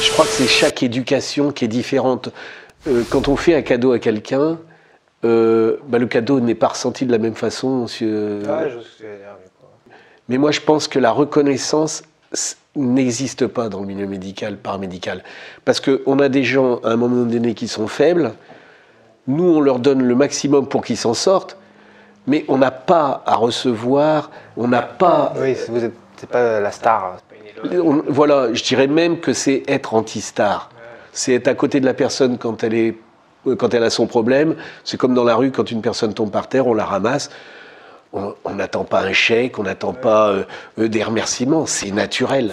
Je crois que c'est chaque éducation qui est différente. Quand on fait un cadeau à quelqu'un, le cadeau n'est pas ressenti de la même façon. Mais moi, je pense que la reconnaissance n'existe pas dans le milieu médical, paramédical. Parce qu'on a des gens, à un moment donné, qui sont faibles. Nous, on leur donne le maximum pour qu'ils s'en sortent. Mais on n'a pas à recevoir, on n'a pas... Oui, c'est pas la star. Voilà, je dirais même que c'est être anti-star. C'est être à côté de la personne quand elle a son problème. C'est comme dans la rue, quand une personne tombe par terre, on la ramasse. On n'attend pas un chèque, on n'attend pas des remerciements, c'est naturel.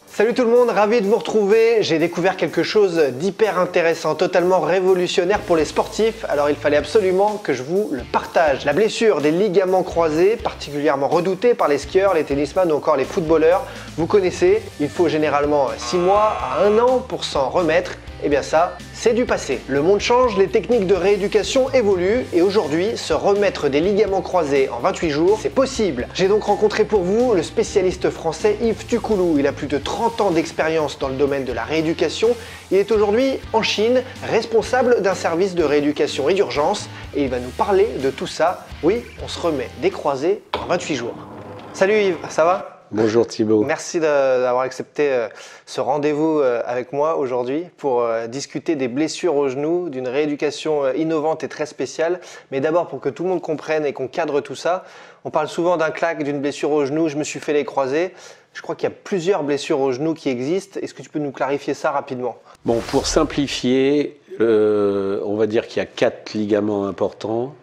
Salut tout le monde, ravi de vous retrouver. J'ai découvert quelque chose d'hyper intéressant, totalement révolutionnaire pour les sportifs. Alors il fallait absolument que je vous le partage. La blessure des ligaments croisés, particulièrement redoutée par les skieurs, les tennisman ou encore les footballeurs. Vous connaissez, il faut généralement 6 mois à 1 an pour s'en remettre. Eh bien ça, c'est du passé. Le monde change, les techniques de rééducation évoluent et aujourd'hui, se remettre des ligaments croisés en 28 jours, c'est possible. J'ai donc rencontré pour vous le spécialiste français Yves Tukoulou. Il a plus de 30 ans d'expérience dans le domaine de la rééducation. Il est aujourd'hui en Chine, responsable d'un service de rééducation et d'urgence et il va nous parler de tout ça. Oui, on se remet des croisés en 28 jours. Salut Yves, ça va ? Bonjour Thibaut. Merci d'avoir accepté ce rendez-vous avec moi aujourd'hui pour discuter des blessures au genou, d'une rééducation innovante et très spéciale. Mais d'abord, pour que tout le monde comprenne et qu'on cadre tout ça, on parle souvent d'un claque, d'une blessure au genou, je me suis fait les croisés. Je crois qu'il y a plusieurs blessures au genou qui existent. Est-ce que tu peux nous clarifier ça rapidement ? Bon, pour simplifier, on va dire qu'il y a 4 ligaments importants.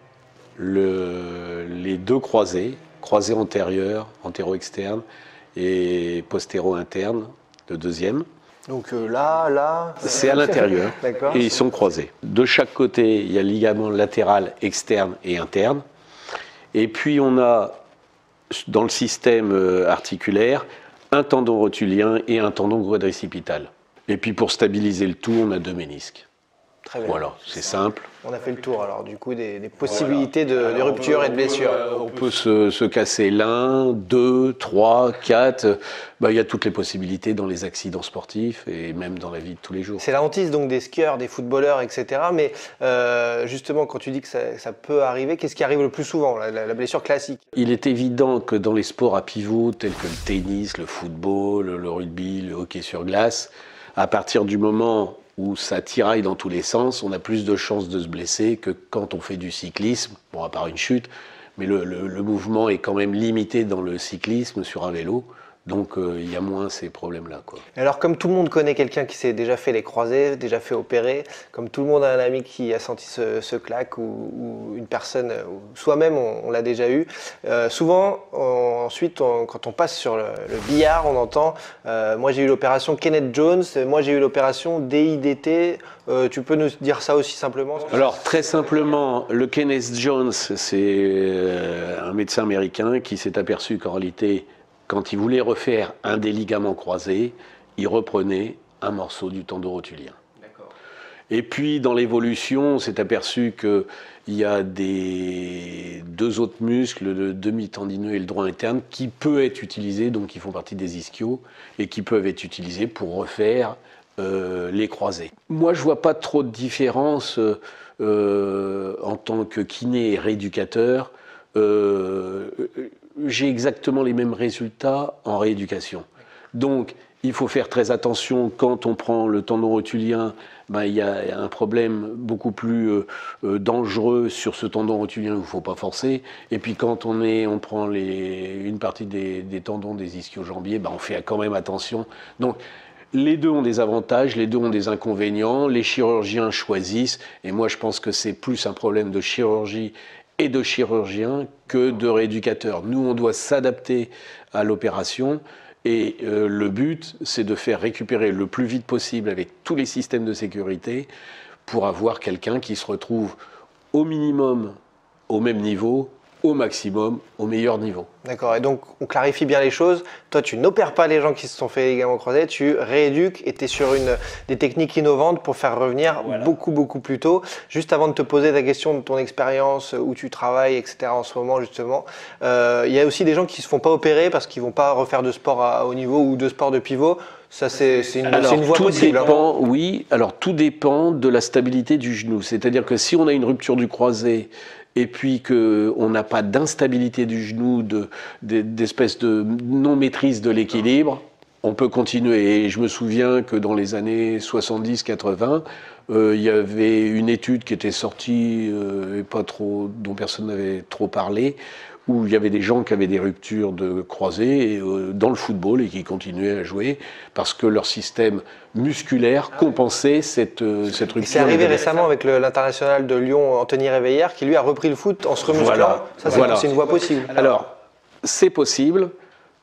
Les 2 croisés antérieur, antéro-externe et postéro-interne, le deuxième. Donc là... C'est à l'intérieur et ils sont croisés. De chaque côté, il y a le ligament latéral externe et interne. Et puis on a, dans le système articulaire, un tendon rotulien et un tendon quadricipital. Et puis pour stabiliser le tout, on a 2 ménisques. Très bien. Voilà, c'est simple. On a fait le tour alors du coup des possibilités de rupture et de blessure. On peut se casser l'un, 2, 3, 4. Il y a toutes les possibilités dans les accidents sportifs et même dans la vie de tous les jours. C'est la hantise donc des skieurs, des footballeurs, etc. Mais justement, quand tu dis que ça peut arriver, qu'est-ce qui arrive le plus souvent, la blessure classique ? Il est évident que dans les sports à pivot tels que le tennis, le football, le rugby, le hockey sur glace, à partir du moment où ça tiraille dans tous les sens, on a plus de chances de se blesser que quand on fait du cyclisme, bon à part une chute, mais le mouvement est quand même limité dans le cyclisme sur un vélo, donc il y a moins ces problèmes-là, quoi. Alors comme tout le monde connaît quelqu'un qui s'est déjà fait les croisés, déjà fait opérer, comme tout le monde a un ami qui a senti ce claque ou une personne, ou soi-même on l'a déjà eu, souvent ensuite quand on passe sur le billard, on entend moi j'ai eu l'opération Kenneth Jones, moi j'ai eu l'opération DIDT, tu peux nous dire ça aussi simplement ? Alors très simplement, le Kenneth Jones, c'est un médecin américain qui s'est aperçu qu'en réalité, quand il voulait refaire un des ligaments croisés, il reprenait un morceau du tendon rotulien. D'accord. Et puis dans l'évolution, on s'est aperçu qu'il y a 2 autres muscles, le demi-tendineux et le droit interne, qui peuvent être utilisés, donc qui font partie des ischios, et qui peuvent être utilisés pour refaire les croisés. Moi, je ne vois pas trop de différence en tant que kiné et rééducateur. J'ai exactement les mêmes résultats en rééducation. Donc, il faut faire très attention quand on prend le tendon rotulien. Il y a un problème beaucoup plus dangereux sur ce tendon rotulien où il ne faut pas forcer. Et puis quand on prend une partie des tendons des ischio-jambiers, on fait quand même attention. Donc, les deux ont des avantages, les deux ont des inconvénients. Les chirurgiens choisissent. Et moi, je pense que c'est plus un problème de chirurgie et de chirurgien que de rééducateur. Nous, on doit s'adapter à l'opération et le but, c'est de faire récupérer le plus vite possible avec tous les systèmes de sécurité pour avoir quelqu'un qui se retrouve au minimum au même niveau, au maximum, au meilleur niveau. D'accord, et donc on clarifie bien les choses. Toi, tu n'opères pas les gens qui se sont fait les ligaments croisés, tu rééduques et tu es sur des techniques innovantes pour faire revenir beaucoup plus tôt. Juste avant de te poser ta question de ton expérience, où tu travailles, etc. en ce moment justement, il y a aussi des gens qui ne se font pas opérer parce qu'ils ne vont pas refaire de sport à haut niveau ou de sport de pivot. Ça, c'est une voie possible. Tout dépend, oui. Alors, tout dépend de la stabilité du genou. C'est-à-dire que si on a une rupture du croisé et puis qu'on n'a pas d'instabilité du genou, d'espèce de non-maîtrise de l'équilibre, on peut continuer. Et je me souviens que dans les années 70-80, il y avait une étude qui était sortie, et pas trop, dont personne n'avait trop parlé, où il y avait des gens qui avaient des ruptures de croisés dans le football et qui continuaient à jouer parce que leur système musculaire compensait cette rupture. C'est arrivé récemment avec l'international de Lyon, Anthony Réveillère, qui lui a repris le foot en se remusclant. Voilà. Ça, c'est une voie possible. Alors, c'est possible,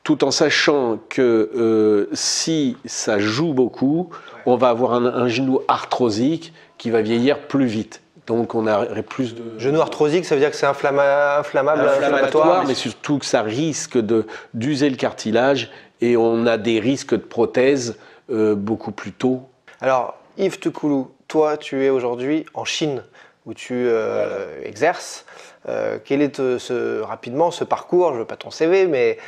tout en sachant que si ça joue beaucoup, on va avoir un genou arthrosique qui va vieillir plus vite. Donc on aurait plus de... Genou arthrosique, ça veut dire que c'est inflammatoire, mais surtout que ça risque d'user le cartilage et on a des risques de prothèse beaucoup plus tôt. Alors Yves Toukoulou, toi tu es aujourd'hui en Chine où tu exerces. Quel est rapidement ce parcours? Je ne veux pas ton CV, mais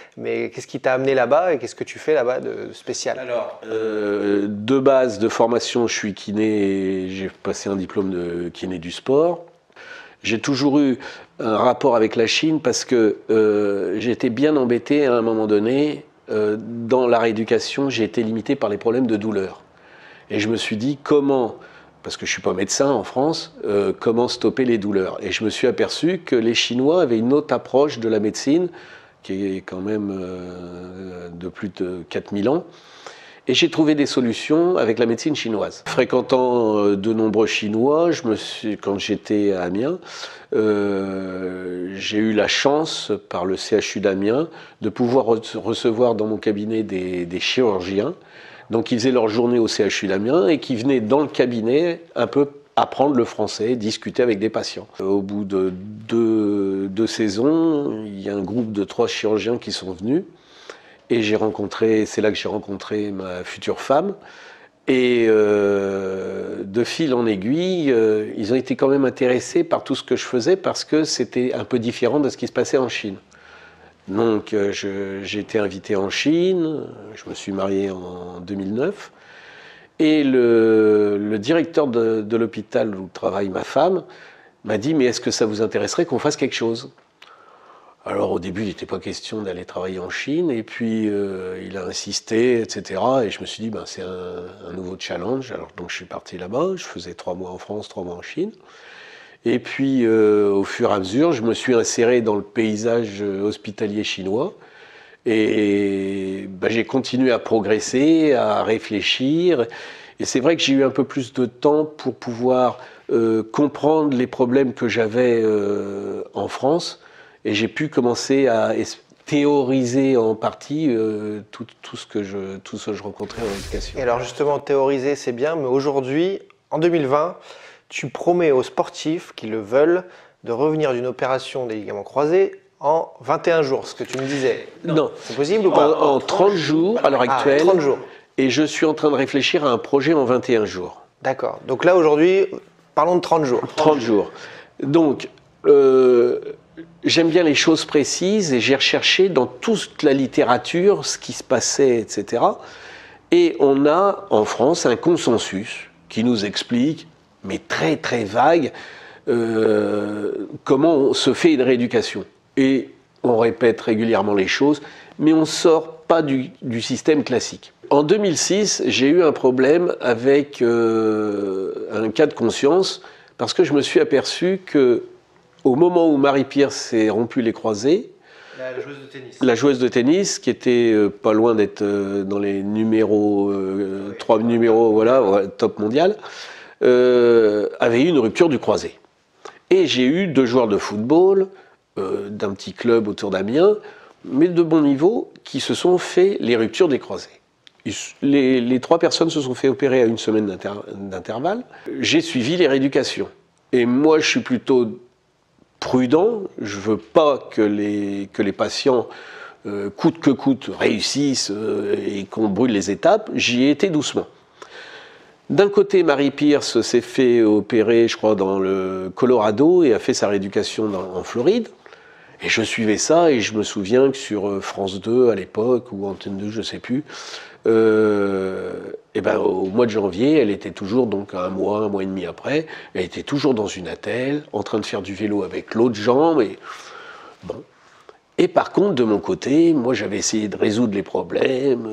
qu'est-ce qui t'a amené là-bas et qu'est-ce que tu fais là-bas de spécial? Alors, de base, de formation, je suis kiné et j'ai passé un diplôme de kiné du sport. J'ai toujours eu un rapport avec la Chine parce que j'étais bien embêté à un moment donné. Dans la rééducation, j'ai été limité par les problèmes de douleur. Et je me suis dit, comment... parce que je ne suis pas médecin en France, comment stopper les douleurs. Et je me suis aperçu que les Chinois avaient une autre approche de la médecine, qui est quand même de plus de 4000 ans. Et j'ai trouvé des solutions avec la médecine chinoise. Fréquentant de nombreux Chinois, quand j'étais à Amiens, j'ai eu la chance, par le CHU d'Amiens, de pouvoir recevoir dans mon cabinet des chirurgiens. Donc, ils faisaient leur journée au CHU d'Amiens et qui venaient dans le cabinet un peu apprendre le français, discuter avec des patients. Au bout de deux saisons, il y a un groupe de 3 chirurgiens qui sont venus et c'est là que j'ai rencontré ma future femme. Et de fil en aiguille, ils ont été quand même intéressés par tout ce que je faisais parce que c'était un peu différent de ce qui se passait en Chine. Donc j'ai été invité en Chine, je me suis marié en 2009 et le directeur de l'hôpital où travaille ma femme m'a dit « mais est-ce que ça vous intéresserait qu'on fasse quelque chose ?» Alors au début il n'était pas question d'aller travailler en Chine et puis il a insisté, etc. Et je me suis dit ben, c'est un nouveau challenge. Alors donc je suis parti là-bas, je faisais 3 mois en France, 3 mois en Chine. Et puis, au fur et à mesure, je me suis inséré dans le paysage hospitalier chinois. Et ben, j'ai continué à progresser, à réfléchir. Et c'est vrai que j'ai eu un peu plus de temps pour pouvoir comprendre les problèmes que j'avais en France. Et j'ai pu commencer à théoriser en partie tout ce que je rencontrais en éducation. Et alors justement, théoriser, c'est bien, mais aujourd'hui, en 2020... tu promets aux sportifs qui le veulent de revenir d'une opération des ligaments croisés en 21 jours, ce que tu me disais. Non. C'est possible ou pas? En 30 jours à l'heure actuelle. 30 jours. Et je suis en train de réfléchir à un projet en 21 jours. D'accord. Donc là, aujourd'hui, parlons de 30 jours. 30 jours. Donc, j'aime bien les choses précises et j'ai recherché dans toute la littérature ce qui se passait, etc. Et on a en France un consensus qui nous explique, mais très très vague, comment se fait une rééducation. Et on répète régulièrement les choses, mais on ne sort pas du système classique. En 2006, j'ai eu un problème avec un cas de conscience, parce que je me suis aperçu qu'au moment où Marie-Pierre s'est rompu les croisés, la joueuse de tennis, qui était pas loin d'être dans les numéros, 3 numéros, voilà, top mondial, avait eu une rupture du croisé. Et j'ai eu 2 joueurs de football d'un petit club autour d'Amiens, mais de bon niveau, qui se sont fait les ruptures des croisés. Les 3 personnes se sont fait opérer à 1 semaine d'intervalle. J'ai suivi les rééducations. Et moi, je suis plutôt prudent. Je ne veux pas que les patients, coûte que coûte, réussissent et qu'on brûle les étapes. J'y ai été doucement. D'un côté, Marie Pierce s'est fait opérer, je crois, dans le Colorado et a fait sa rééducation en Floride. Et je suivais ça et je me souviens que sur France 2 à l'époque, ou Antenne 2, je ne sais plus, Et ben, au mois de janvier, elle était toujours, donc un mois et demi après, elle était toujours dans une attelle, en train de faire du vélo avec l'autre jambe. Et, bon. Et par contre, de mon côté, moi j'avais essayé de résoudre les problèmes.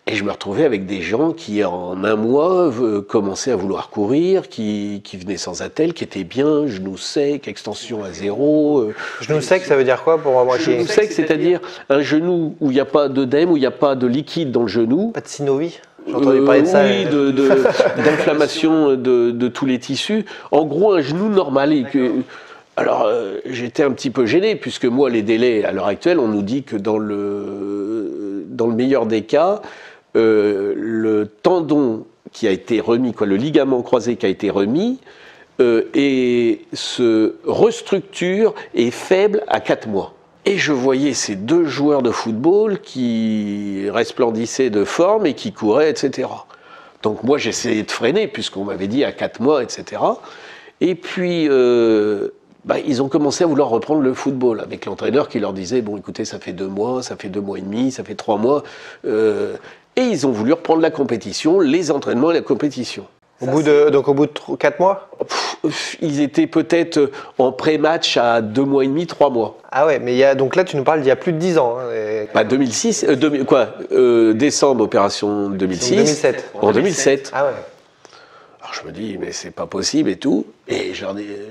Et je me retrouvais avec des gens qui, en un mois, commençaient à vouloir courir, qui venaient sans attelle, qui étaient bien, genoux secs, extension à zéro. Genou sec, ça veut dire quoi pour moi? Genou sec, c'est-à-dire un genou où il n'y a pas d'œdème, où il n'y a pas de liquide dans le genou. Pas de synovie? J'ai entendu parler de ça. Oui, d'inflammation de tous les tissus. En gros, un genou normal. Alors, j'étais un petit peu gêné, puisque moi, les délais, à l'heure actuelle, on nous dit que dans le meilleur des cas, le tendon qui a été remis, le ligament croisé qui a été remis, et se restructure et est faible à 4 mois. Et je voyais ces 2 joueurs de football qui resplendissaient de forme et qui couraient, etc. Donc moi, j'essayais de freiner, puisqu'on m'avait dit à 4 mois, etc. Et puis, ils ont commencé à vouloir reprendre le football, avec l'entraîneur qui leur disait, bon, écoutez, ça fait 2 mois, ça fait 2 mois et demi, ça fait 3 mois. Et ils ont voulu reprendre la compétition, les entraînements et la compétition. Au bout de 4 mois? Ils étaient peut-être en pré-match à 2 mois et demi, 3 mois. Ah ouais, mais donc là tu nous parles d'il y a plus de 10 ans. Hein, 2006, décembre, opération 2006. 2007. En 2007. Ah ouais. Alors je me dis, mais c'est pas possible et tout. Et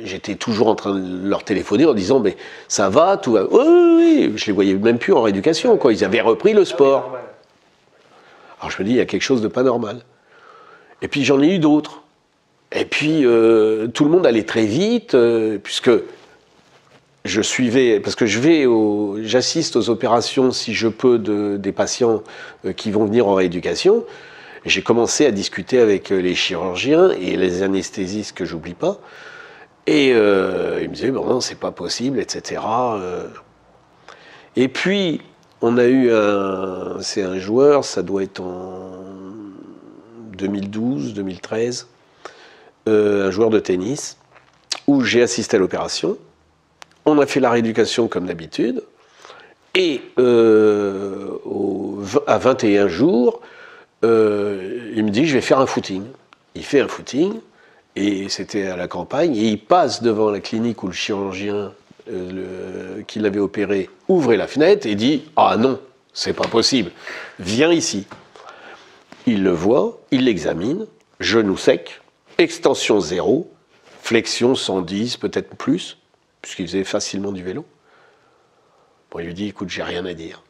j'étais toujours en train de leur téléphoner en disant, mais ça va, tout va. Oui. Je les voyais même plus en rééducation, quoi. Ils avaient repris le sport. Alors je me dis, il y a quelque chose de pas normal. Et puis j'en ai eu d'autres. Et puis tout le monde allait très vite, puisque je suivais, parce que j'assiste aux opérations, si je peux, des patients qui vont venir en rééducation. J'ai commencé à discuter avec les chirurgiens et les anesthésistes que j'oublie pas. Et ils me disaient, bon, non, c'est pas possible, etc. Et puis, on a eu c'est un joueur, ça doit être en 2012, 2013, un joueur de tennis, où j'ai assisté à l'opération. On a fait la rééducation comme d'habitude. Et à 21 jours, il me dit, je vais faire un footing. Il fait un footing, et c'était à la campagne, et il passe devant la clinique où le chirurgien qui l'avait opéré ouvrait la fenêtre et dit, ah non, c'est pas possible, viens ici. Il le voit, il l'examine, genou sec, extension 0, flexion 110, peut-être plus, puisqu'il faisait facilement du vélo. Bon, il lui dit, écoute, j'ai rien à dire.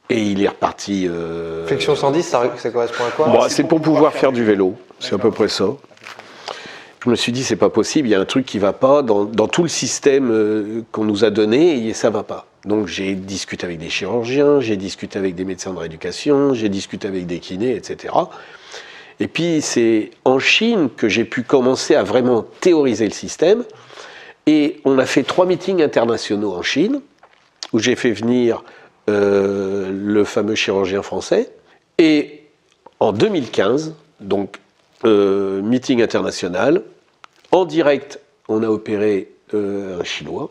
Et il est reparti. Flexion 110, ça correspond à quoi? Bon, c'est pour pouvoir faire du vélo, c'est à peu près ça. Je me suis dit, c'est pas possible, il y a un truc qui va pas dans tout le système qu'on nous a donné, et ça va pas. Donc j'ai discuté avec des chirurgiens, j'ai discuté avec des médecins de rééducation, j'ai discuté avec des kinés, etc. Et puis c'est en Chine que j'ai pu commencer à vraiment théoriser le système. Et on a fait 3 meetings internationaux en Chine, où j'ai fait venir le fameux chirurgien français. Et en 2015, donc meeting international, en direct, on a opéré un Chinois.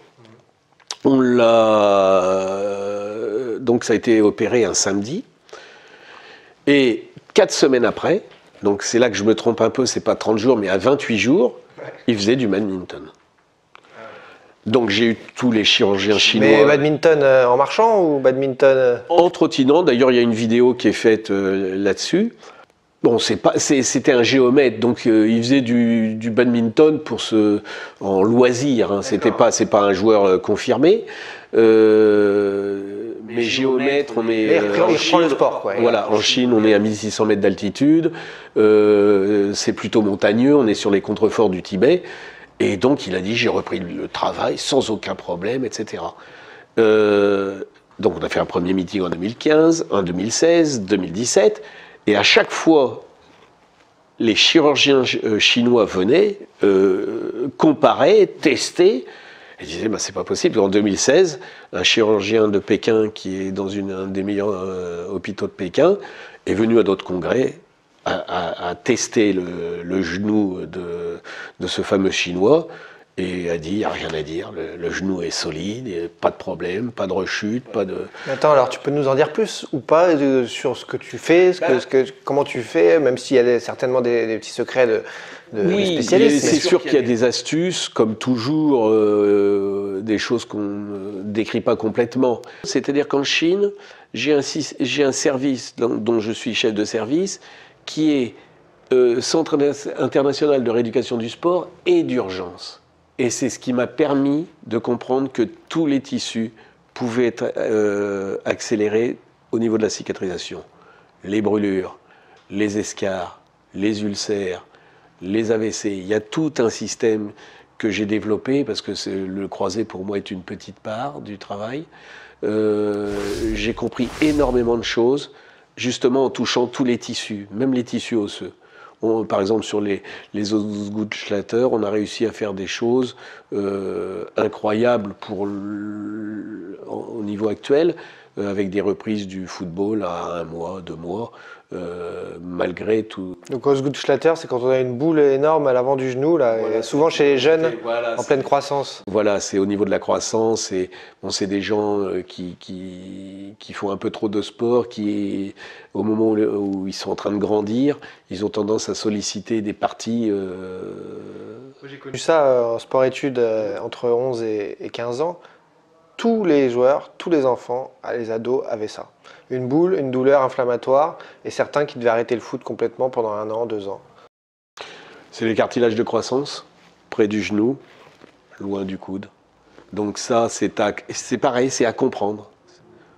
Donc ça a été opéré un samedi. Et 4 semaines après, donc c'est là que je me trompe un peu, c'est pas 30 jours, mais à 28 jours, il faisait du badminton. Donc j'ai eu tous les chirurgiens chinois. Mais badminton en marchant ou badminton en trottinant. D'ailleurs, il y a une vidéo qui est faite là-dessus. Bon, c'était un géomètre, donc il faisait du badminton en loisir. Hein. C'est pas un joueur confirmé. Mais géomètre, on est en Chine. Le sport, quoi. Voilà, en Chine, on est à 1600 mètres d'altitude. C'est plutôt montagneux. On est sur les contreforts du Tibet. Et donc, il a dit, j'ai repris le travail sans aucun problème, etc. Donc, on a fait un premier meeting en 2015, en 2016, 2017. Et à chaque fois, les chirurgiens chinois venaient, comparaient, testaient. Et disaient, bah, c'est pas possible. En 2016, un chirurgien de Pékin, qui est dans un des meilleurs hôpitaux de Pékin, est venu à notre congrès, à tester le genou de ce fameux Chinois, Et elle a dit, il n'y a rien à dire, le genou est solide, pas de problème, pas de rechute, pas de... Attends, alors tu peux nous en dire plus ou pas sur ce que tu fais, comment tu fais, même s'il y a certainement des petits secrets de spécialistes. C'est sûr qu'il y a des astuces, comme toujours, des choses qu'on ne décrit pas complètement. C'est-à-dire qu'en Chine, j'ai un service dont je suis chef de service, qui est Centre international de rééducation du sport et d'urgence. Et c'est ce qui m'a permis de comprendre que tous les tissus pouvaient être accélérés au niveau de la cicatrisation. Les brûlures, les escarres, les ulcères, les AVC. Il y a tout un système que j'ai développé parce que le croisé pour moi est une petite part du travail. J'ai compris énormément de choses justement en touchant tous les tissus, même les tissus osseux. Par exemple, sur les Osgood-Schlatter, on a réussi à faire des choses incroyables au niveau actuel, avec des reprises du football à 1 mois, 2 mois, malgré tout. Donc Osgood-Schlatter, c'est quand on a une boule énorme à l'avant du genou, là, voilà, souvent chez les jeunes, en pleine croissance. Voilà, c'est au niveau de la croissance, et bon, c'est des gens qui font un peu trop de sport, qui, au moment où ils sont en train de grandir, ils ont tendance à solliciter des parties... J'ai connu ça en sport-études entre 11 et 15 ans. Tous les joueurs, tous les enfants, les ados avaient ça. Une boule, une douleur inflammatoire, et certains qui devaient arrêter le foot complètement pendant 1 an, 2 ans. C'est les cartilages de croissance, près du genou, loin du coude. Donc ça, c'est pareil, c'est à comprendre.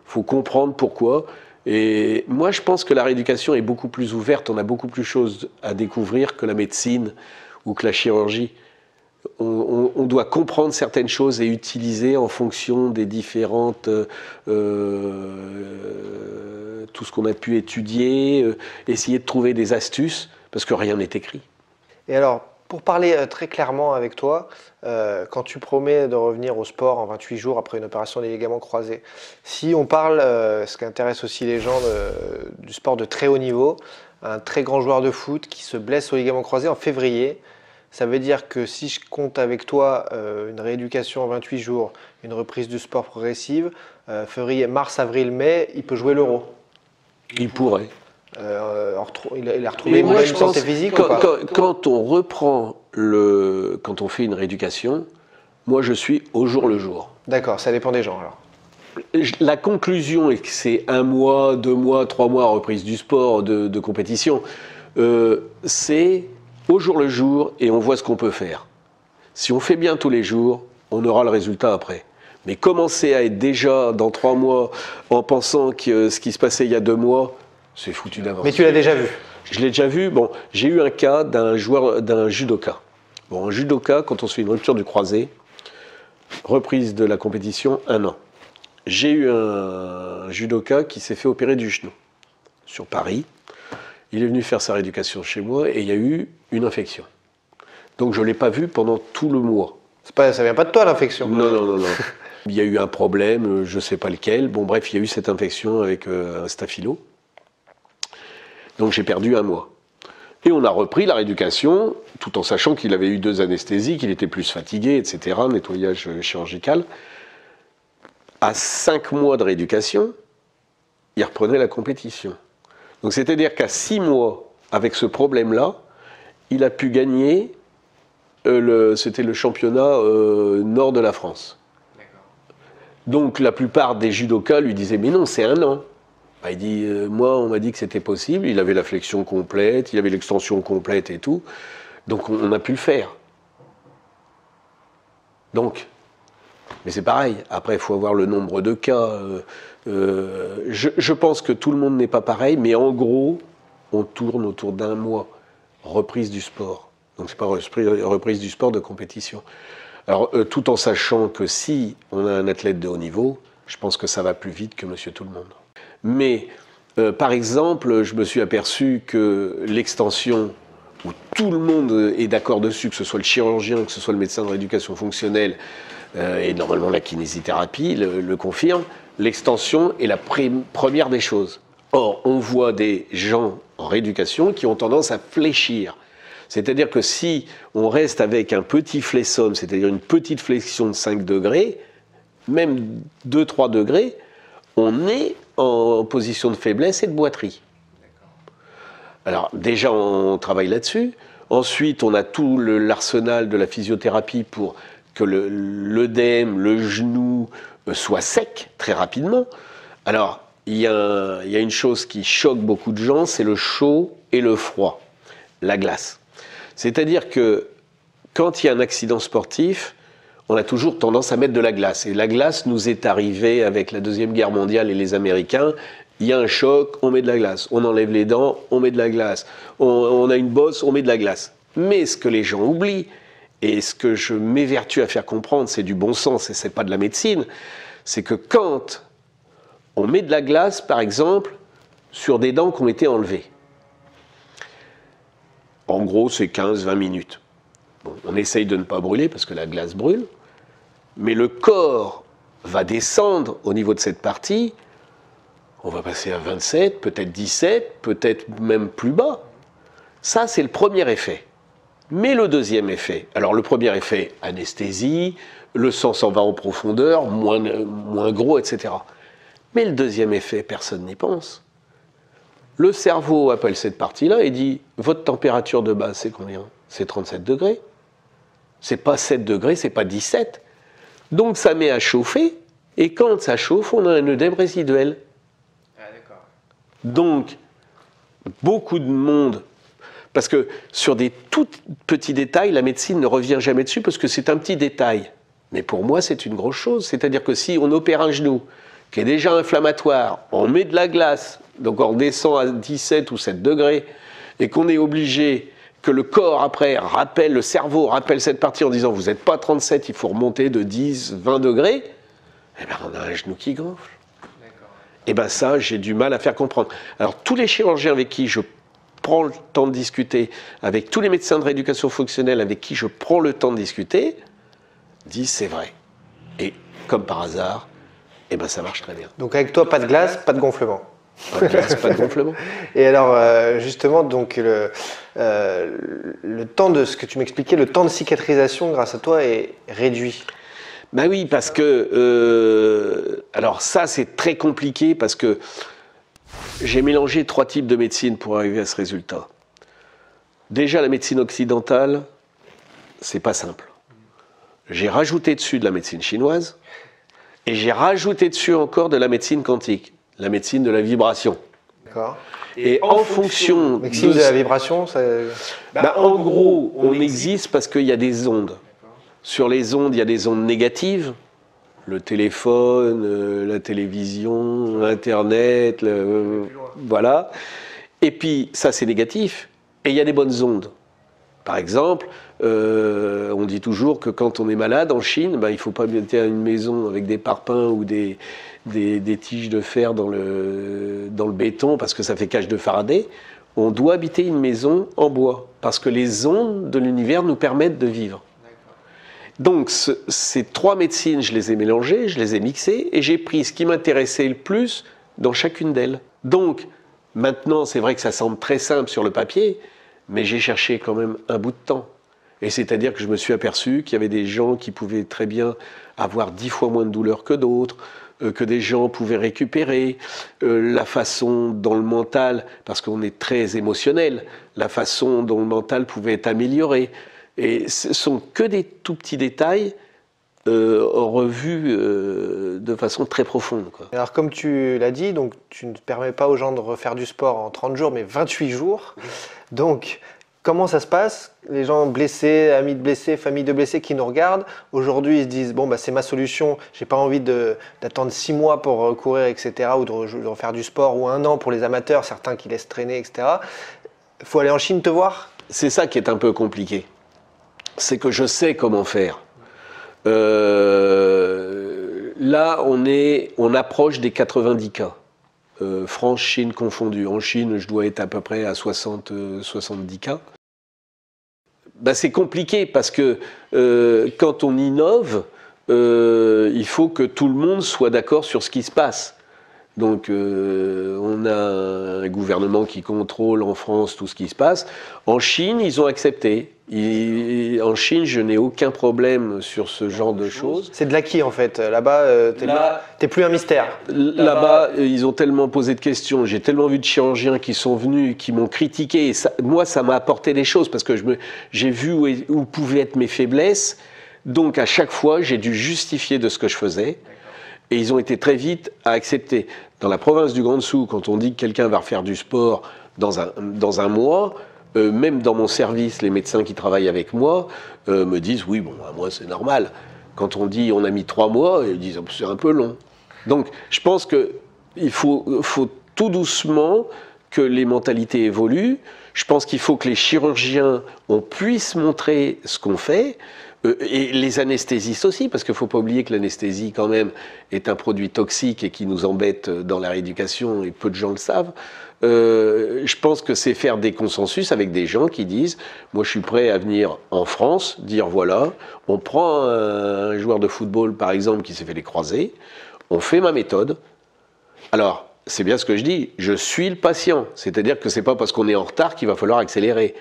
Il faut comprendre pourquoi. Et moi, je pense que la rééducation est beaucoup plus ouverte, on a beaucoup plus de choses à découvrir que la médecine ou que la chirurgie. On doit comprendre certaines choses et utiliser en fonction des différentes... tout ce qu'on a pu étudier, essayer de trouver des astuces, parce que rien n'est écrit. Et alors, pour parler très clairement avec toi, quand tu promets de revenir au sport en 28 jours après une opération des ligaments croisés, si on parle, ce qui intéresse aussi les gens du sport de très haut niveau, un très grand joueur de foot qui se blesse au ligament croisé en février, ça veut dire que si je compte avec toi une rééducation en 28 jours, une reprise du sport progressive, février, mars, avril, mai, il peut jouer l'Euro. Il pourrait. Il a retrouvé une bonne santé physique ou pas ? Quand on reprend quand on fait une rééducation, moi je suis au jour le jour. D'accord, ça dépend des gens alors. La conclusion est que c'est 1 mois, 2 mois, 3 mois reprise du sport, de compétition. C'est au jour le jour et on voit ce qu'on peut faire. Si on fait bien tous les jours, on aura le résultat après. Mais commencer à être déjà dans 3 mois en pensant que ce qui se passait il y a 2 mois, c'est foutu d'avance. Mais tu l'as déjà vu ? Je l'ai déjà vu. Bon, j'ai eu un cas d'un judoka. Bon, un judoka, quand on se fait une rupture du croisé, reprise de la compétition, 1 an. J'ai eu un judoka qui s'est fait opérer du genou sur Paris. Il est venu faire sa rééducation chez moi et il y a eu une infection. Donc je ne l'ai pas vu pendant tout le mois. Ça ne vient pas de toi l'infection ? Non. Il y a eu un problème, je ne sais pas lequel. Bon bref, il y a eu cette infection avec un staphylo. Donc j'ai perdu 1 mois. Et on a repris la rééducation, tout en sachant qu'il avait eu 2 anesthésies, qu'il était plus fatigué, etc., nettoyage chirurgical. À 5 mois de rééducation, il reprenait la compétition. Donc c'est-à-dire qu'à 6 mois, avec ce problème-là, il a pu gagner, c'était le championnat nord de la France. Donc la plupart des judokas lui disaient « mais non, c'est 1 an ». Il dit « moi, on m'a dit que c'était possible ». Il avait la flexion complète, il avait l'extension complète et tout. Donc on a pu le faire. Donc, mais c'est pareil. Après, il faut avoir le nombre de cas. Je pense que tout le monde n'est pas pareil, mais en gros, on tourne autour d'1 mois. Reprise du sport. Donc c'est pas reprise du sport de compétition. Alors, tout en sachant que si on a un athlète de haut niveau, je pense que ça va plus vite que Monsieur Tout-le-Monde. Mais, par exemple, je me suis aperçu que l'extension, où tout le monde est d'accord dessus, que ce soit le chirurgien, que ce soit le médecin de rééducation fonctionnelle, et normalement la kinésithérapie le confirme, l'extension est la première des choses. Or, on voit des gens en rééducation qui ont tendance à fléchir. C'est-à-dire que si on reste avec un petit flessum, c'est-à-dire une petite flexion de 5 degrés, même 2-3 degrés, on est en position de faiblesse et de boiterie. Alors déjà, on travaille là-dessus. Ensuite, on a tout l'arsenal de la physiothérapie pour que l'œdème, le genou soit sec très rapidement. Alors, il y a une chose qui choque beaucoup de gens, c'est le chaud et le froid, la glace. C'est-à-dire que quand il y a un accident sportif, on a toujours tendance à mettre de la glace. Et la glace nous est arrivée avec la Deuxième Guerre mondiale et les Américains. Il y a un choc, on met de la glace. On enlève les dents, on met de la glace. On a une bosse, on met de la glace. Mais ce que les gens oublient, et ce que je m'évertue à faire comprendre, c'est du bon sens et ce n'est pas de la médecine, c'est que quand on met de la glace, par exemple, sur des dents qui ont été enlevées, en gros, c'est 15-20 minutes. Bon, on essaye de ne pas brûler parce que la glace brûle, mais le corps va descendre au niveau de cette partie. On va passer à 27, peut-être 17, peut-être même plus bas. Ça, c'est le premier effet. Mais le deuxième effet, alors le premier effet, anesthésie, le sang s'en va en profondeur, moins gros, etc. Mais le deuxième effet, personne n'y pense. Le cerveau appelle cette partie-là et dit « Votre température de base, c'est combien? C'est 37 degrés. C'est pas 7 degrés, c'est pas 17. Donc ça met à chauffer, et quand ça chauffe, on a un œdème résiduel. Ah, d'accord. Donc, beaucoup de monde, parce que sur des tout petits détails, la médecine ne revient jamais dessus, parce que c'est un petit détail. Mais pour moi, c'est une grosse chose. C'est-à-dire que si on opère un genou, qui est déjà inflammatoire, on met de la glace, donc on descend à 17 ou 7 degrés, et qu'on est obligé que le corps après rappelle, le cerveau rappelle cette partie en disant vous n'êtes pas 37, il faut remonter de 10, 20 degrés, eh bien on a un genou qui gonfle. Et bien ça, j'ai du mal à faire comprendre. Alors tous les chirurgiens avec qui je prends le temps de discuter, avec tous les médecins de rééducation fonctionnelle avec qui je prends le temps de discuter, disent c'est vrai. Et comme par hasard, eh ben ça marche très bien. Donc avec toi, pas de glace, pas de gonflement. Pas de glace, pas de gonflement. Et alors justement, donc le temps de ce que tu m'expliquais, le temps de cicatrisation grâce à toi est réduit. Ben oui, parce que alors ça c'est très compliqué parce que j'ai mélangé 3 types de médecine pour arriver à ce résultat. Déjà la médecine occidentale, c'est pas simple. J'ai rajouté dessus de la médecine chinoise et j'ai rajouté dessus encore de la médecine quantique. La médecine de la vibration. D'accord. Et en fonction médecine de la vibration, ça... en gros, on existe parce qu'il y a des ondes. Sur les ondes, il y a des ondes négatives. Le téléphone, la télévision, Internet, voilà. Et puis, ça, c'est négatif. Et il y a des bonnes ondes. Par exemple, on dit toujours que quand on est malade en Chine, il ne faut pas habiter une maison avec des parpaings ou des tiges de fer dans le béton parce que ça fait cage de Faraday. On doit habiter une maison en bois parce que les ondes de l'univers nous permettent de vivre. Donc ces 3 médecines, je les ai mélangées, je les ai mixées et j'ai pris ce qui m'intéressait le plus dans chacune d'elles. Donc maintenant, c'est vrai que ça semble très simple sur le papier, mais j'ai cherché quand même un bout de temps. Et c'est-à-dire que je me suis aperçu qu'il y avait des gens qui pouvaient très bien avoir 10 fois moins de douleur que d'autres, que des gens pouvaient récupérer, la façon dont le mental, parce qu'on est très émotionnel, la façon dont le mental pouvait être amélioré. Et ce sont que des tout petits détails revus de façon très profonde, quoi. Alors comme tu l'as dit, donc, tu ne permets pas aux gens de refaire du sport en 30 jours, mais 28 jours. Donc comment ça se passe? Les gens blessés, amis de blessés, famille de blessés qui nous regardent, aujourd'hui ils se disent bon c'est ma solution, j'ai pas envie d'attendre 6 mois pour courir, etc. ou de refaire du sport, ou 1 an pour les amateurs, certains qui laissent traîner, etc. Il faut aller en Chine te voir? C'est ça qui est un peu compliqué. C'est que je sais comment faire. Là, on approche des 90 cas. France, Chine confondus. En Chine, je dois être à peu près à 70 cas. C'est compliqué parce que quand on innove, il faut que tout le monde soit d'accord sur ce qui se passe. Donc on a un gouvernement qui contrôle en France tout ce qui se passe. En Chine, ils ont accepté. En Chine, je n'ai aucun problème sur ce genre de choses. C'est de l'acquis en fait. Là-bas, t'es plus un mystère. Là-bas, ils ont tellement posé de questions. J'ai tellement vu de chirurgiens qui sont venus, qui m'ont critiqué. Et ça, moi, ça m'a apporté des choses parce que j'ai vu où pouvaient être mes faiblesses. Donc à chaque fois, j'ai dû justifier de ce que je faisais. Et ils ont été très vite à accepter. Dans la province du Gansu, quand on dit que quelqu'un va refaire du sport dans un mois, même dans mon service, les médecins qui travaillent avec moi me disent oui, bon, un mois c'est normal. Quand on dit on a mis 3 mois, ils disent c'est un peu long. Donc je pense qu'il faut tout doucement que les mentalités évoluent. Je pense qu'il faut que les chirurgiens, on puisse montrer ce qu'on fait. Et les anesthésistes aussi, parce qu'il ne faut pas oublier que l'anesthésie, quand même, est un produit toxique et qui nous embête dans la rééducation, et peu de gens le savent. Je pense que c'est faire des consensus avec des gens qui disent « Moi, je suis prêt à venir en France, dire voilà, on prend un joueur de football, par exemple, qui s'est fait les croisés, on fait ma méthode. » Alors, c'est bien ce que je dis, je suis le patient. C'est-à-dire que ce n'est pas parce qu'on est en retard qu'il va falloir accélérer.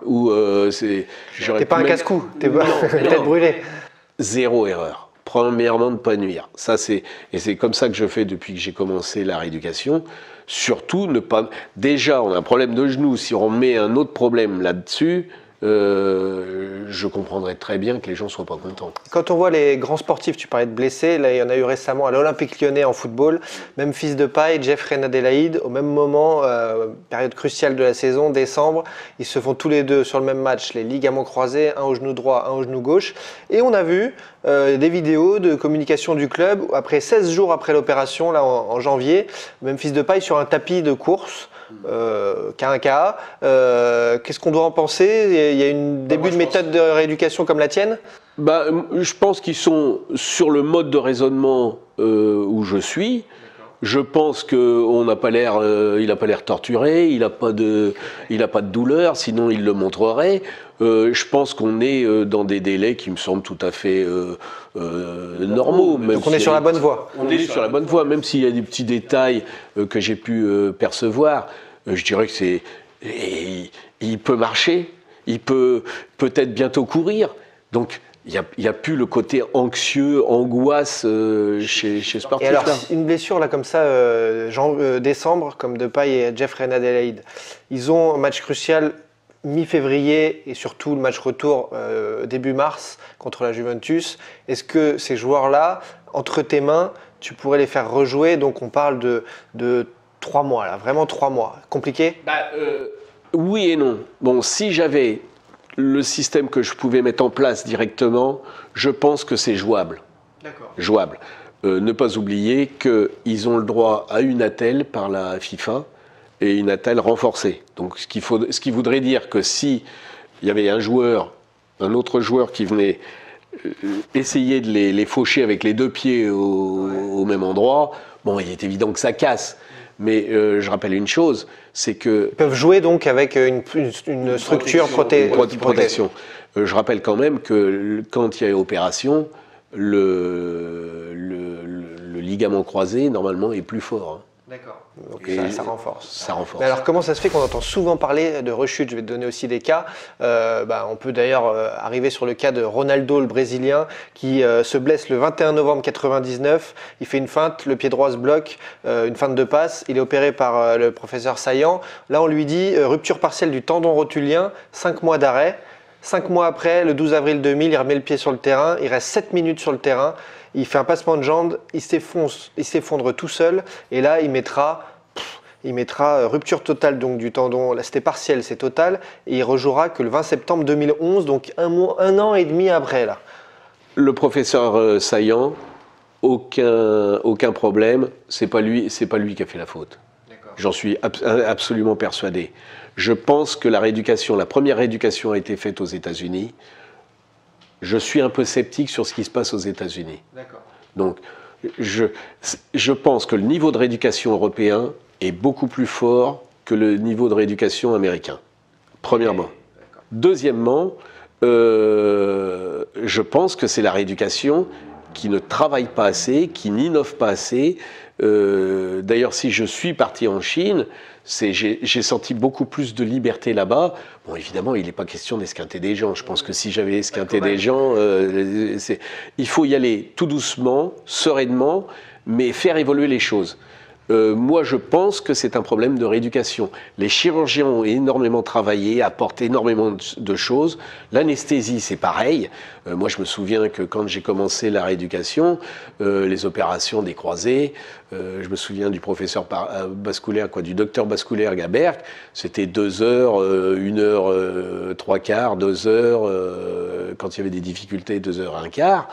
Ou t'es pas un casse-cou, t'es peut-être brûlé. Zéro erreur. Premièrement, de pas nuire. Et c'est comme ça que je fais depuis que j'ai commencé la rééducation. Surtout, ne pas. Déjà, on a un problème de genou. Si on met un autre problème là-dessus, je comprendrais très bien que les gens ne soient pas contents. Quand on voit les grands sportifs, tu parlais de blessés, là il y en a eu récemment à l'Olympique Lyonnais en football, Memphis Depay, Jeffrey Adélaïde, au même moment, période cruciale de la saison, décembre, ils se font tous les deux sur le même match, les ligaments croisés, un au genou droit, un au genou gauche, et on a vu des vidéos de communication du club, après 16 jours après l'opération, là en janvier, Memphis Depay sur un tapis de course, K1K. Qu'est-ce qu'on doit en penser? Il y a un début de méthode de rééducation comme la tienne? Je pense qu'ils sont sur le mode de raisonnement où je suis. Je pense qu'il n'a pas l'air torturé, il n'a pas de douleur, sinon il le montrerait. Je pense qu'on est dans des délais qui me semblent tout à fait normaux. Donc on est sur la bonne voie. On est sur la bonne voie, même s'il y a des petits détails que j'ai pu percevoir. Je dirais que il peut marcher, il peut peut-être bientôt courir. Donc il n'y a plus le côté anxieux, angoisse chez sportifs. Et alors, une blessure là comme ça, décembre, comme Depay et Jeffrey Adélaïde, ils ont un match crucial mi-février et surtout le match retour début mars contre la Juventus. Est-ce que ces joueurs-là, entre tes mains, tu pourrais les faire rejouer? Donc on parle de 3 mois, là, vraiment 3 mois. Compliqué? Oui et non. Bon, si j'avais le système que je pouvais mettre en place directement, je pense que c'est jouable. D'accord. Jouable. Ne pas oublier qu'ils ont le droit à une attelle par la FIFA et une attelle renforcée. Donc, ce qui voudrait dire que si il y avait un autre joueur qui venait essayer de les faucher avec les 2 pieds au même endroit, bon, il est évident que ça casse. Mais je rappelle une chose, c'est que... Ils peuvent jouer donc avec une structure protection. Je rappelle quand même que quand il y a opération, le ligament croisé, normalement, est plus fort. D'accord. Donc ça renforce. Ça renforce. Mais alors comment ça se fait qu'on entend souvent parler de rechute? Je vais te donner aussi des cas. On peut d'ailleurs arriver sur le cas de Ronaldo, le Brésilien, qui se blesse le 21 novembre 99. Il fait une feinte, le pied droit se bloque, une feinte de passe. Il est opéré par le professeur Saillant. Là, on lui dit rupture partielle du tendon rotulien, 5 mois d'arrêt. 5 mois après, le 12 avril 2000, il remet le pied sur le terrain. Il reste 7 minutes sur le terrain. Il fait un passement de jambe, il s'effondre tout seul. Et là, il mettra rupture totale donc, du tendon. Là, c'était partiel, c'est total. Et il rejouera que le 20 septembre 2011, donc un an et demi après. Là. Le professeur Saillant, aucun problème. C'est pas lui qui a fait la faute. J'en suis absolument persuadé. Je pense que la première rééducation a été faite aux États-Unis. Je suis un peu sceptique sur ce qui se passe aux États-Unis. Donc, je pense que le niveau de rééducation européen est beaucoup plus fort que le niveau de rééducation américain. Premièrement. Deuxièmement, je pense que c'est la rééducation qui ne travaillent pas assez, qui n'innovent pas assez. D'ailleurs, si je suis parti en Chine, j'ai senti beaucoup plus de liberté là-bas. Bon, évidemment, il n'est pas question d'esquinter des gens. Je pense que si j'avais esquinté des gens, il faut y aller tout doucement, sereinement, mais faire évoluer les choses. Moi, je pense que c'est un problème de rééducation. Les chirurgiens ont énormément travaillé, apportent énormément de choses. L'anesthésie, c'est pareil. Moi, je me souviens que quand j'ai commencé la rééducation, les opérations des croisés, je me souviens du professeur basculaire, du docteur basculaire Gaberg, c'était 2 heures, 1 heure 3 quarts, 2 heures, quand il y avait des difficultés, 2 heures 1 quart.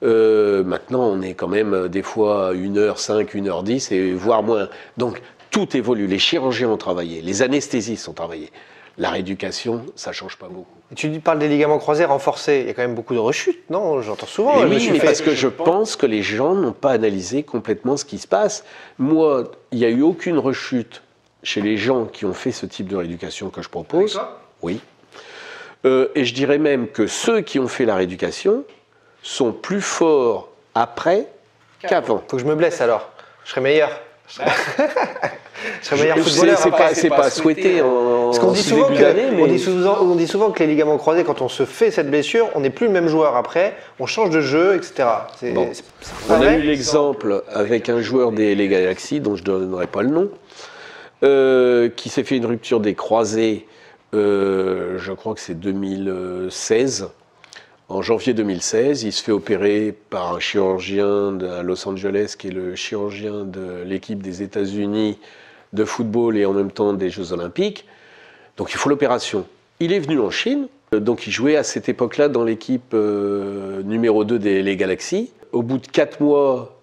Maintenant, on est quand même des fois 1h05, 1h10 et voire moins. Donc, tout évolue. Les chirurgiens ont travaillé, les anesthésistes ont travaillé. La rééducation, ça ne change pas beaucoup. Et tu parles des ligaments croisés renforcés. Il y a quand même beaucoup de rechutes, non? J'entends souvent. Oui, mais parce que je pense que les gens n'ont pas analysé complètement ce qui se passe. Moi, il n'y a eu aucune rechute chez les gens qui ont fait ce type de rééducation que je propose. Oui. Et je dirais même que ceux qui ont fait la rééducation sont plus forts après qu'avant. Faut que je me blesse alors. Je serai meilleur. Je serais meilleur footballeur. C'est pas souhaité en Parce qu'on dit souvent on dit souvent que les ligaments croisés, quand on se fait cette blessure, on n'est plus le même joueur après, on change de jeu, etc. On a eu l'exemple avec un joueur des LA Galaxy, dont je ne donnerai pas le nom, qui s'est fait une rupture des croisés, je crois que c'est 2016. En janvier 2016, il se fait opérer par un chirurgien à Los Angeles, qui est le chirurgien de l'équipe des États-Unis de football et en même temps des Jeux Olympiques. Donc il faut l'opération. Il est venu en Chine, donc il jouait à cette époque-là dans l'équipe numéro 2 des LA Galaxy. Au bout de 4 mois,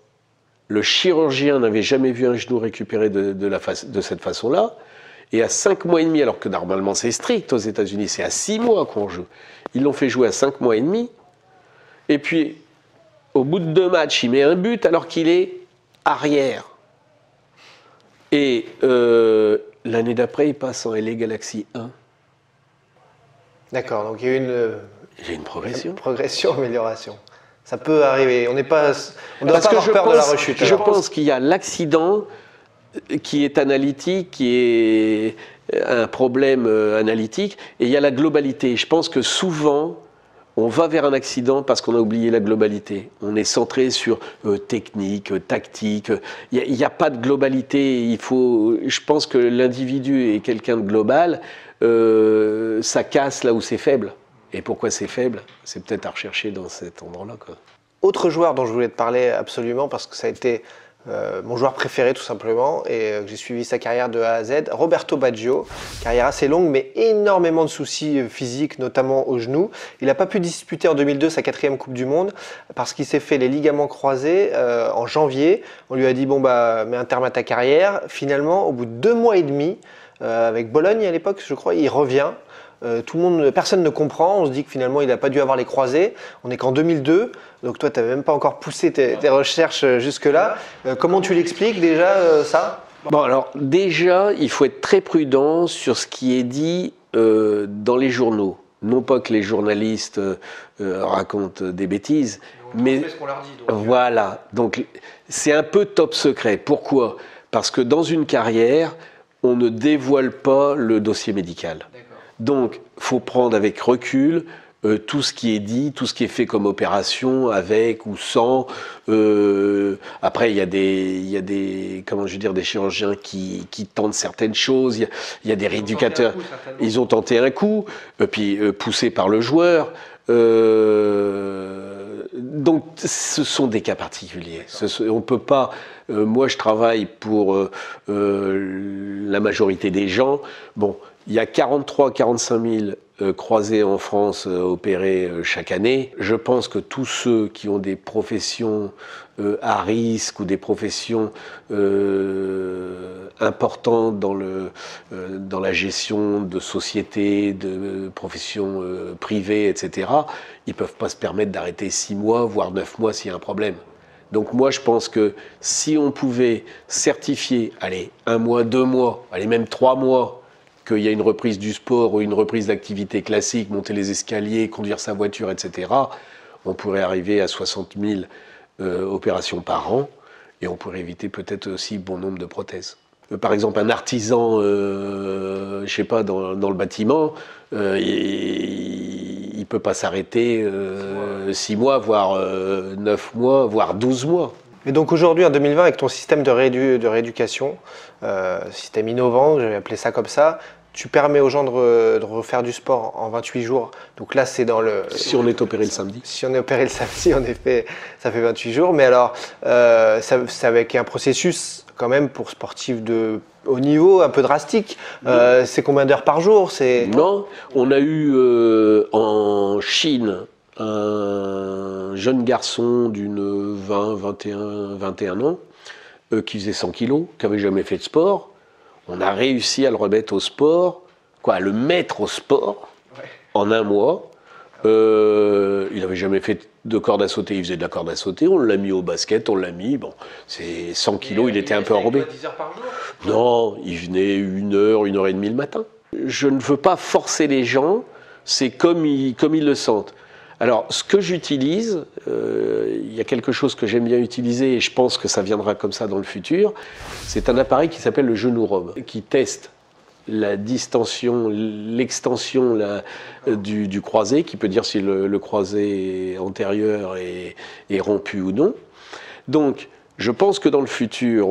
le chirurgien n'avait jamais vu un genou récupéré de cette façon-là. Et à 5 mois et demi, alors que normalement c'est strict aux États-Unis, c'est à 6 mois qu'on joue. Ils l'ont fait jouer à 5 mois et demi. Et puis, au bout de 2 matchs, il met un but alors qu'il est arrière. Et l'année d'après, il passe en LA Galaxy 1. D'accord, donc il y a eu une progression. Progression, amélioration. Ça peut arriver. On ne doit pas avoir peur de la rechute. Je pense qu'il y a l'accident qui est analytique, qui est un problème analytique, et il y a la globalité. Je pense que souvent, on va vers un accident parce qu'on a oublié la globalité. On est centré sur technique, tactique. Il n'y a pas de globalité. Je pense que l'individu est quelqu'un de global. Ça casse là où c'est faible. Et pourquoi c'est faible? C'est peut-être à rechercher dans cet endroit-là. Autre joueur dont je voulais te parler absolument, parce que ça a été mon joueur préféré tout simplement, et j'ai suivi sa carrière de A à Z, Roberto Baggio, carrière assez longue mais énormément de soucis physiques, notamment au genou. Il n'a pas pu disputer en 2002 sa 4e Coupe du Monde parce qu'il s'est fait les ligaments croisés en janvier. On lui a dit bon bah mets un terme à ta carrière. Finalement, au bout de 2 mois et demi, avec Bologne à l'époque je crois, il revient. Personne ne comprend, on se dit que finalement il n'a pas dû avoir les croisés, on n'est qu'en 2002, donc toi tu n'avais même pas encore poussé tes recherches jusque-là. Comment tu l'expliques déjà ça? Bon alors déjà il faut être très prudent sur ce qui est dit dans les journaux. Non pas que les journalistes racontent des bêtises, mais ce qu'on leur dit, donc. Voilà, donc c'est un peu top secret. Pourquoi? Parce que dans une carrière, on ne dévoile pas le dossier médical. Donc, il faut prendre avec recul tout ce qui est dit, tout ce qui est fait comme opération, avec ou sans. Après, il y a des chirurgiens qui tentent certaines choses. Il y a des rééducateurs. Ils ont tenté un coup, puis poussés par le joueur. Donc, ce sont des cas particuliers. On peut pas. Moi, je travaille pour la majorité des gens. Bon. Il y a 43-45 000 croisés en France opérés chaque année. Je pense que tous ceux qui ont des professions à risque ou des professions importantes dans la gestion de sociétés, de professions privées, etc., ils ne peuvent pas se permettre d'arrêter 6 mois, voire 9 mois s'il y a un problème. Donc moi, je pense que si on pouvait certifier, 1 mois, 2 mois, même 3 mois, qu'il y a une reprise du sport ou une reprise d'activité classique, monter les escaliers, conduire sa voiture, etc., on pourrait arriver à 60 000 opérations par an, et on pourrait éviter peut-être aussi bon nombre de prothèses. Par exemple, un artisan, je sais pas, dans le bâtiment, il peut pas s'arrêter 6 mois, voire 9 mois, voire 12 mois. Et donc aujourd'hui, en 2020, avec ton système de rééducation, système innovant, je vais appeler ça comme ça, tu permets aux gens de refaire du sport en 28 jours. Donc là, c'est dans le... Si on est opéré le samedi. Si on est opéré le samedi, en effet, ça fait 28 jours. Mais alors, c'est avec un processus quand même pour sportifs de haut niveau, un peu drastique. C'est combien d'heures par jour? Non, on a eu en Chine un jeune garçon d'une 21 ans qui faisait 100 kilos, qui n'avait jamais fait de sport. On a réussi à le remettre au sport, à le mettre au sport en 1 mois. Il n'avait jamais fait de corde à sauter, il faisait de la corde à sauter, on l'a mis au basket, on l'a mis, bon, c'est 100 kilos, il était un peu enrobé. 10 heures par jour? Non, il venait 1 heure, 1h30 le matin. Je ne veux pas forcer les gens, c'est comme ils le sentent. Alors, ce que j'utilise, il y a quelque chose que j'aime bien utiliser et je pense que ça viendra comme ça dans le futur, c'est un appareil qui s'appelle le genou robe, qui teste la distension, l'extension du croisé, qui peut dire si le croisé antérieur est rompu ou non. Donc, je pense que dans le futur,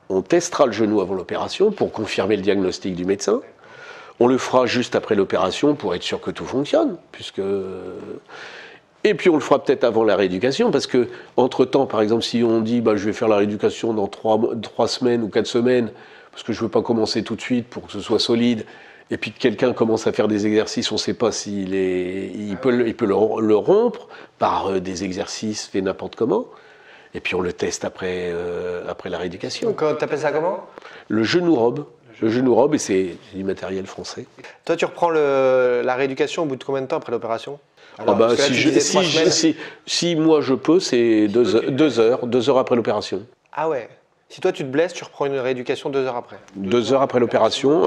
on testera le genou avant l'opération pour confirmer le diagnostic du médecin. On le fera juste après l'opération pour être sûr que tout fonctionne, et puis on le fera peut-être avant la rééducation, parce que entre-temps, par exemple, si on dit je vais faire la rééducation dans 3 semaines ou 4 semaines, parce que je ne veux pas commencer tout de suite pour que ce soit solide, et puis que quelqu'un commence à faire des exercices, on ne sait pas s'il peut le rompre par des exercices faits n'importe comment, et puis on le teste après la rééducation. Donc tu appelles ça comment? Le genou robe. Le genou robe, et c'est du matériel français. Toi, tu reprends la rééducation au bout de combien de temps après l'opération? Si moi je peux, c'est 2 heures après l'opération. Ah ouais. Si toi tu te blesses, tu reprends une rééducation 2 heures après. 2 heures après l'opération,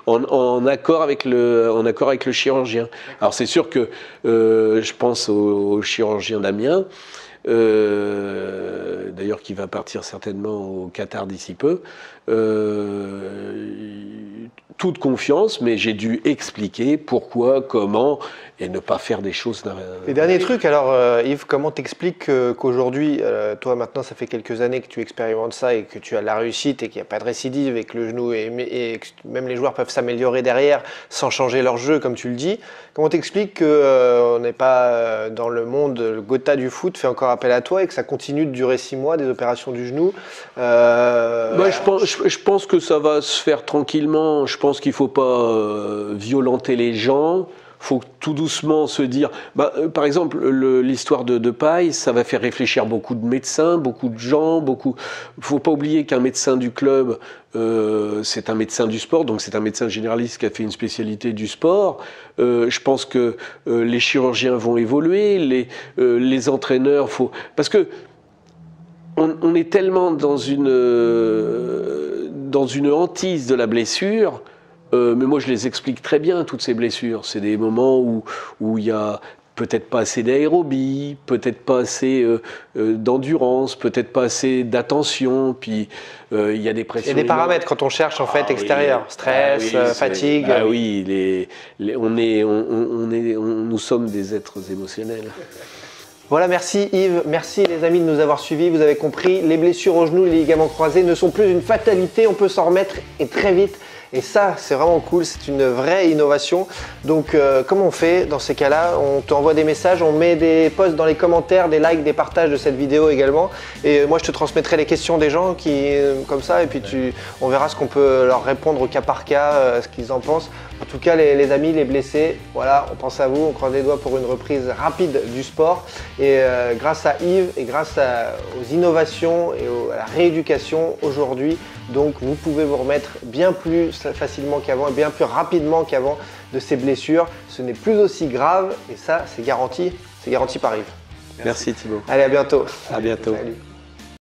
en accord avec le chirurgien. Alors c'est sûr que je pense au chirurgien Damien, d'ailleurs qui va partir certainement au Qatar d'ici peu. Toute confiance, mais j'ai dû expliquer pourquoi, comment, et ne pas faire des choses... Et dernier truc, alors Yves, comment t'expliques qu'aujourd'hui, toi maintenant ça fait quelques années que tu expérimentes ça et que tu as la réussite et qu'il n'y a pas de récidive et que le genou et que même les joueurs peuvent s'améliorer derrière sans changer leur jeu comme tu le dis, comment t'expliques qu'on n'est pas dans le monde, le Gotha du foot fait encore appel à toi et que ça continue de durer 6 mois, des opérations du genou je pense que ça va se faire tranquillement. Je pense qu'il ne faut pas violenter les gens. Il faut tout doucement se dire... par exemple, l'histoire de Paille, ça va faire réfléchir beaucoup de médecins, beaucoup de gens. Il ne faut pas oublier qu'un médecin du club, c'est un médecin du sport, donc c'est un médecin généraliste qui a fait une spécialité du sport. Je pense que les chirurgiens vont évoluer, les entraîneurs... Parce que on est tellement dans une hantise de la blessure, mais moi je les explique très bien, toutes ces blessures. C'est des moments où il y a peut-être pas assez d'aérobie, peut-être pas assez d'endurance, peut-être pas assez d'attention, puis il y a des pressions. Il y a des paramètres quand on cherche en fait extérieur, stress, fatigue. Nous sommes des êtres émotionnels. Voilà, merci Yves, merci les amis de nous avoir suivis. Vous avez compris, les blessures aux genoux, les ligaments croisés ne sont plus une fatalité, on peut s'en remettre et très vite. Et ça, c'est vraiment cool, c'est une vraie innovation. Donc, comment on fait dans ces cas-là? On t'envoie des messages, on met des posts dans les commentaires, des likes, des partages de cette vidéo également. Et moi, je te transmettrai les questions des gens comme ça, et puis on verra ce qu'on peut leur répondre au cas par cas, ce qu'ils en pensent. En tout cas, les amis, les blessés, voilà, on pense à vous, on croise les doigts pour une reprise rapide du sport. Et grâce à Yves et grâce aux innovations et à la rééducation aujourd'hui, donc vous pouvez vous remettre bien plus facilement qu'avant et bien plus rapidement qu'avant de ces blessures. Ce n'est plus aussi grave et ça, c'est garanti par Yves. Merci Thibaut. Allez, à bientôt. À bientôt. Salut.